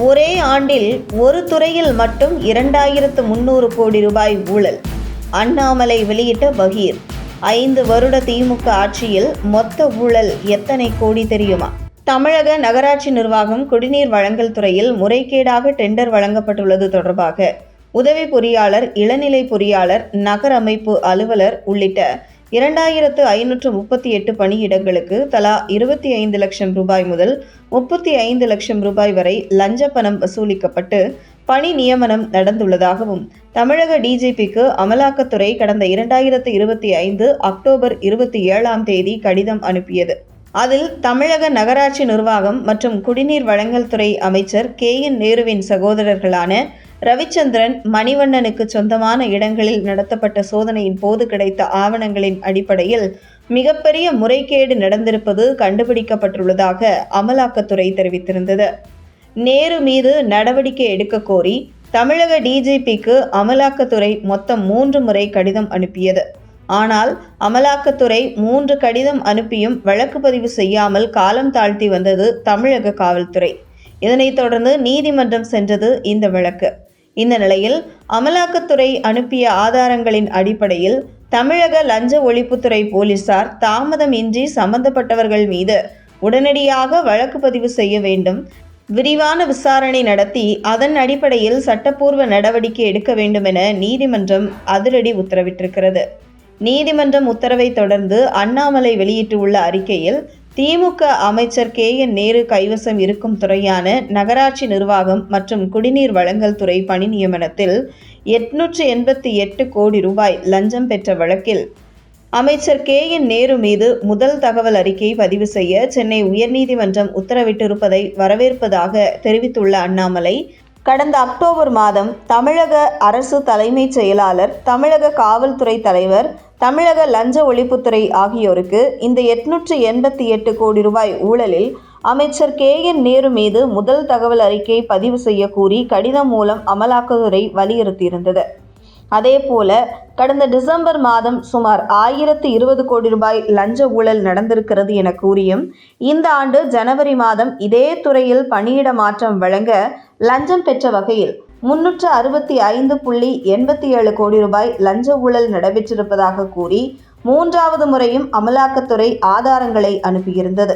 ஒரே ஆண்டில் ஒரு துறையில் மட்டும் 2300 கோடி ரூபாய் ஊழல். அண்ணாமலை வெளியிட்ட பகீர். 5 வருட திமுக ஆட்சியில் மொத்த ஊழல் எத்தனை கோடி தெரியுமா? தமிழக நகராட்சி நிர்வாகம் குடிநீர் வழங்கல் துறையில் முறைகேடாக டெண்டர் வழங்கப்பட்டுள்ளது தொடர்பாக உதவி பொறியாளர், இளநிலை பொறியாளர், நகர் அமைப்பு அலுவலர் உள்ளிட்ட 2538 பணியிடங்களுக்கு தலா 25 லட்சம் ரூபாய் முதல் 35 லட்சம் ரூபாய் வரை லஞ்ச பணம் வசூலிக்கப்பட்டு பணி நியமனம் நடந்துள்ளதாகவும் தமிழக டிஜிபிக்கு அமலாக்கத்துறை கடந்த 2025 அக்டோபர் 27ஆம் தேதி கடிதம் அனுப்பியது. அதில் தமிழக நகராட்சி நிர்வாகம் மற்றும் குடிநீர் வழங்கல் துறை அமைச்சர் KN நேருவின் சகோதரர்களான ரவிச்சந்திரன், மணிவண்ணனுக்கு சொந்தமான இடங்களில் நடத்தப்பட்ட சோதனையின் போது கிடைத்த ஆவணங்களின் அடிப்படையில் மிகப்பெரிய முறைகேடு நடந்திருப்பது கண்டுபிடிக்கப்பட்டுள்ளதாக அமலாக்கத்துறை தெரிவித்திருந்தது. நேரு மீது நடவடிக்கை எடுக்க கோரி தமிழக டிஜிபிக்கு அமலாக்கத்துறை மொத்தம் 3 முறை கடிதம் அனுப்பியது. ஆனால் அமலாக்கத்துறை 3 கடிதம் அனுப்பியும் வழக்கு பதிவு செய்யாமல் காலம் தாழ்த்தி வந்தது தமிழக காவல்துறை. இதனைத் தொடர்ந்து நீதிமன்றம் சென்றது இந்த வழக்கு. இந்த நிலையில் அமலாக்கத்துறை அனுப்பிய ஆதாரங்களின் அடிப்படையில் தமிழக லஞ்ச ஒழிப்புத்துறை போலீசார் தாமதமின்றி சம்பந்தப்பட்டவர்கள் மீது உடனடியாக வழக்கு பதிவு செய்ய வேண்டும், விரிவான விசாரணை நடத்தி அதன் அடிப்படையில் சட்டப்பூர்வ நடவடிக்கை எடுக்க வேண்டும் என நீதிமன்றம் அதிரடி உத்தரவிட்டிருக்கிறது. நீதிமன்றம் உத்தரவை தொடர்ந்து அண்ணாமலை வெளியிட்டுள்ள அறிக்கையில் திமுக அமைச்சர் KN நேரு கைவசம் இருக்கும் துறையான நகராட்சி நிர்வாகம் மற்றும் குடிநீர் வழங்கல் துறை பணி நியமனத்தில் 888 கோடி ரூபாய் லஞ்சம் பெற்ற வழக்கில் அமைச்சர் KN நேரு மீது முதல் தகவல் அறிக்கை பதிவு செய்ய சென்னை உயர்நீதிமன்றம் உத்தரவிட்டிருப்பதை வரவேற்பதாக தெரிவித்துள்ள அண்ணாமலை, கடந்த அக்டோபர் மாதம் தமிழக அரசு தலைமைச் செயலாளர், தமிழக காவல்துறை தலைவர், தமிழக லஞ்ச ஒழிப்புத்துறை ஆகியோருக்கு இந்த 888 கோடி ரூபாய் ஊழலில் அமைச்சர் KN நேரு மீது முதல் தகவல் அறிக்கை பதிவு செய்ய கூறி கடிதம் மூலம் அமலாக்கத்துறை வலியுறுத்தியிருந்தது. அதேபோல கடந்த டிசம்பர் மாதம் சுமார் 1020 கோடி ரூபாய் லஞ்ச ஊழல் நடந்திருக்கிறது என கூறியும் இந்த ஆண்டு ஜனவரி மாதம் இதே துறையில் பணியிட மாற்றம் வழங்க லஞ்சம் பெற்ற வகையில் 365.87 கோடி ரூபாய் லஞ்ச ஊழல் நடைபெற்றிருப்பதாக கூறி 3வது முறையும் அமலாக்கத்துறை ஆதாரங்களை அனுப்பியிருந்தது.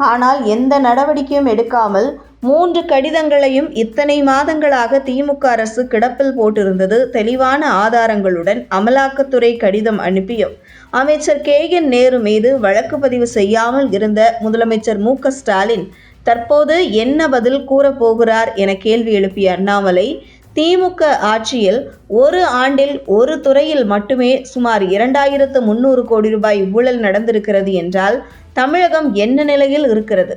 ஆனால் எந்த நடவடிக்கையும் எடுக்காமல் 3 கடிதங்களையும் இத்தனை மாதங்களாக திமுக அரசு கிடப்பில் போட்டிருந்தது தெளிவான ஆதாரங்களுடன் அமலாக்கத்துறை கடிதம் அனுப்பியும் அமைச்சர் KN நேரு மீது வழக்கு பதிவு செய்யாமல் இருந்த முதலமைச்சர் MK ஸ்டாலின் தற்போது என்ன பதில் கூறப்போகிறார் என கேள்வி எழுப்பிய அண்ணாமலை, திமுக ஆட்சியில் ஒரு ஆண்டில் ஒரு துறையில் மட்டுமே சுமார் 2300 கோடி ரூபாய் ஊழல் நடந்திருக்கிறது என்றால் தமிழகம் என்ன நிலையில் இருக்கிறது?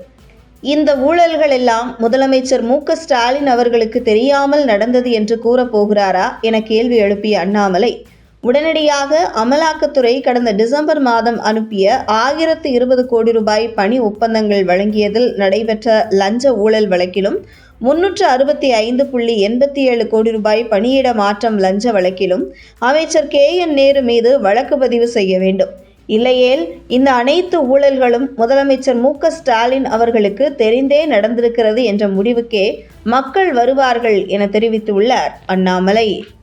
இந்த ஊழல்கள் எல்லாம் முதலமைச்சர் MK ஸ்டாலின் அவர்களுக்கு தெரியாமல் நடந்தது என்று கூறப்போகிறாரா என கேள்வி எழுப்பிய அண்ணாமலை, உடனடியாக அமலாக்கத்துறை கடந்த டிசம்பர் மாதம் அனுப்பிய 1020 கோடி ரூபாய் பணி ஒப்பந்தங்கள் வழங்கியதில் நடைபெற்ற லஞ்ச ஊழல் வழக்கிலும் 365.87 கோடி ரூபாய் பணியிட மாற்றம் லஞ்ச வழக்கிலும் அமைச்சர் KN நேரு மீது வழக்கு பதிவு செய்ய வேண்டும். இல்லையேல் இந்த அனைத்து ஊழல்களும் முதலமைச்சர் MK ஸ்டாலின் அவர்களுக்கு தெரிந்தே நடந்திருக்கிறது என்ற முடிவுக்கே மக்கள் வருவார்கள் என தெரிவித்துள்ளார் அண்ணாமலை.